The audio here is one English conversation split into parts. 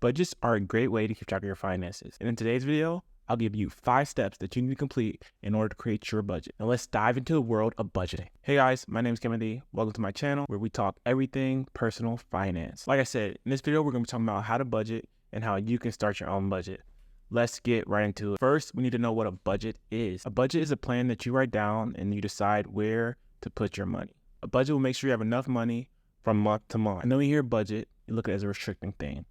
Budgets are a great way to keep track of your finances. And in today's video, I'll give you 5 steps that you need to complete in order to create your budget. Now let's dive into the world of budgeting. Hey guys, my name is Timothy. Welcome to my channel where we talk everything personal finance. Like I said, in this video, we're going to be talking about how to budget and how you can start your own budget. Let's get right into it. First, we need to know what a budget is. A budget is a plan that you write down and you decide where to put your money. A budget will make sure you have enough money from month to month. And then when you hear budget, you look at it as a restricting thing,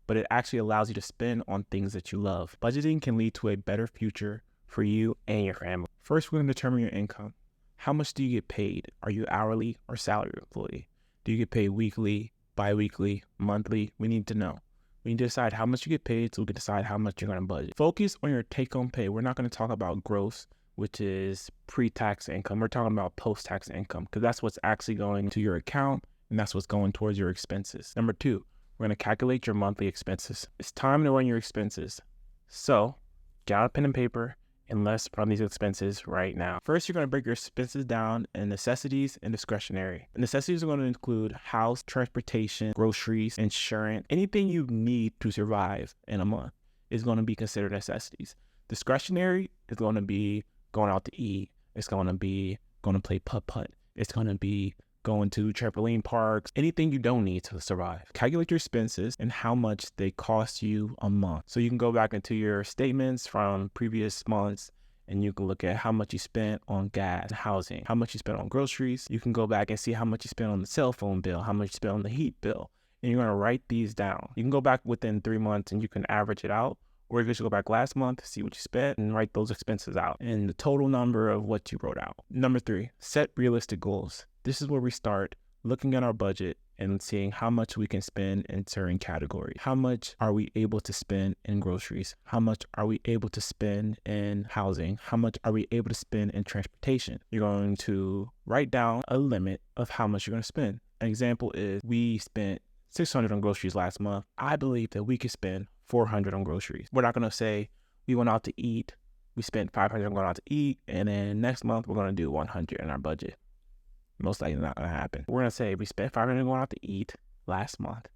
but it actually allows you to spend on things that you love. Budgeting can lead to a better future for you and your family. First, we're going to determine your income. How much do you get paid? Are you hourly or salary employee? Do you get paid weekly, bi-weekly, monthly? We need to know. We need to decide how much you get paid so we can decide how much you're going to budget. Focus on your take-home pay. We're not going to talk about gross, which is pre-tax income. We're talking about post-tax income because that's what's actually going to your account and that's what's going towards your expenses. Number 2, we're going to calculate your monthly expenses. It's time to run your expenses. So get out a pen and paper and let's run these expenses right now. First, you're going to break your expenses down in necessities and discretionary. Necessities are going to include house, transportation, groceries, insurance. Anything you need to survive in a month is going to be considered necessities. Discretionary is going to be going out to eat. It's going to be going to play putt-putt. It's going to be going to trampoline parks, anything you don't need to survive. Calculate your expenses and how much they cost you a month. So you can go back into your statements from previous months and you can look at how much you spent on gas, housing, how much you spent on groceries. You can go back and see how much you spent on the cell phone bill, how much you spent on the heat bill. And you're gonna write these down. You can go back within 3 months and you can average it out. Or you can just go back last month, see what you spent, and write those expenses out and the total number of what you wrote out. Number 3, set realistic goals. This is where we start looking at our budget and seeing how much we can spend in certain categories. How much are we able to spend in groceries? How much are we able to spend in housing? How much are we able to spend in transportation? You're going to write down a limit of how much you're going to spend. An example is we spent $600 on groceries last month. I believe that we could spend $400 on groceries. We're not going to say we went out to eat, we spent $500 on going out to eat, and then next month we're going to do $100 in our budget. Most likely not going to happen. We're going to say we spent $500 going out to eat last month.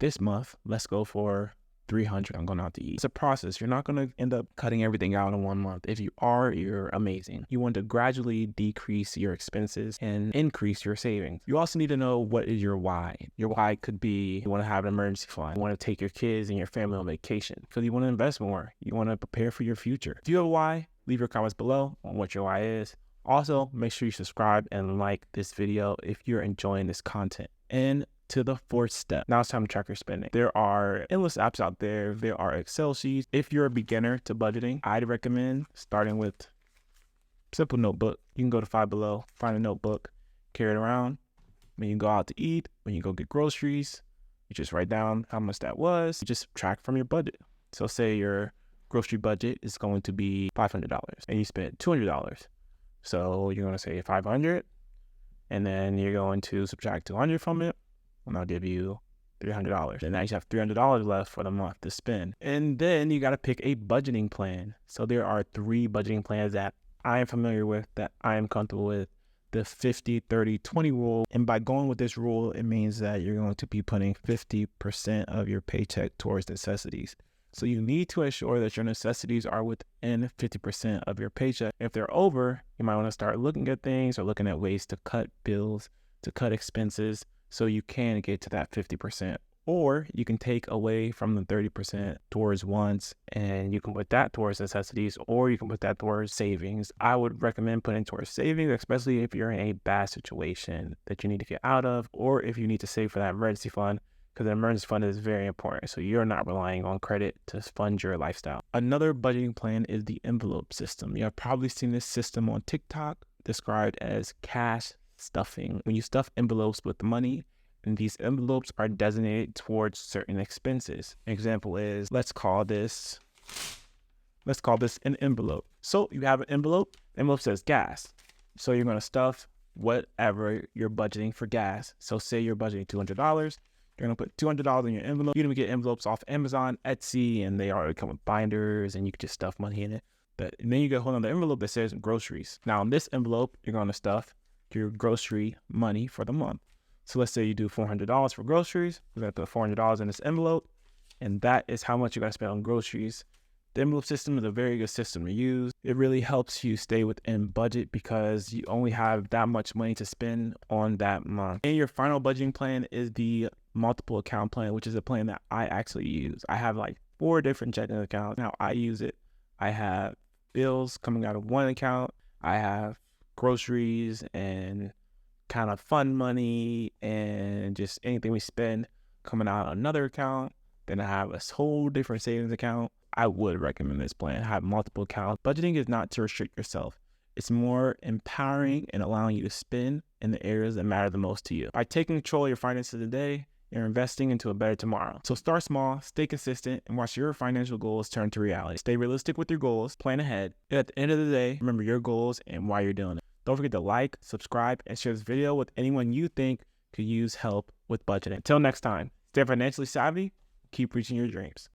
This month, let's go for $300 on going out to eat. It's a process. You're not going to end up cutting everything out in 1 month. If you are, you're amazing. You want to gradually decrease your expenses and increase your savings. You also need to know what is your why. Your why could be you want to have an emergency fund. You want to take your kids and your family on vacation because you want to invest more. You want to prepare for your future. If you have a why, leave your comments below on what your why is. Also, make sure you subscribe and like this video if you're enjoying this content. And to the 4th step, now it's time to track your spending. There are endless apps out there. There are Excel sheets. If you're a beginner to budgeting, I'd recommend starting with simple notebook. You can go to Five Below, find a notebook, carry it around. When you go out to eat, when you go get groceries, you just write down how much that was. You just track from your budget. So say your grocery budget is going to be $500 and you spent $200. So you're going to say 500 and then you're going to subtract 200 from it and I'll give you $300. And now you have $300 left for the month to spend. And then you got to pick a budgeting plan. So there are 3 budgeting plans that I am familiar with, that I am comfortable with. The 50-30-20 rule. And by going with this rule, it means that you're going to be putting 50% of your paycheck towards necessities. So you need to ensure that your necessities are within 50% of your paycheck. If they're over, you might want to start looking at things or looking at ways to cut bills, to cut expenses so you can get to that 50%. Or you can take away from the 30% towards wants and you can put that towards necessities, or you can put that towards savings. I would recommend putting towards savings, especially if you're in a bad situation that you need to get out of, or if you need to save for that emergency fund, because the emergency fund is very important. So you're not relying on credit to fund your lifestyle. Another budgeting plan is the envelope system. You have probably seen this system on TikTok described as cash stuffing. When you stuff envelopes with money, and these envelopes are designated towards certain expenses. An example is, let's call this an envelope. So you have an envelope, the envelope says gas. So you're going to stuff whatever you're budgeting for gas. So say you're budgeting $200. You're going to put $200 in your envelope. You're going to get envelopes off Amazon, Etsy, and they already come with binders and you can just stuff money in it. And then you get hold on the envelope that says groceries. Now in this envelope, you're going to stuff your grocery money for the month. So let's say you do $400 for groceries. We're going to put $400 in this envelope. and that is how much you're gonna spend on groceries. The envelope system is a very good system to use. It really helps you stay within budget because you only have that much money to spend on that month. And your final budgeting plan is the multiple account plan, which is a plan that I actually use. I have like 4 different checking accounts. Now I use it. I have bills coming out of one account. I have groceries and kind of fun money and just anything we spend coming out of another account. Then I have a whole different savings account. I would recommend this plan. Have multiple accounts. Budgeting is not to restrict yourself. It's more empowering and allowing you to spend in the areas that matter the most to you. By taking control of your finances today, you're investing into a better tomorrow. So start small, stay consistent, and watch your financial goals turn to reality. Stay realistic with your goals, plan ahead, and at the end of the day, remember your goals and why you're doing it. Don't forget to like, subscribe, and share this video with anyone you think could use help with budgeting. Until next time, stay financially savvy, keep reaching your dreams.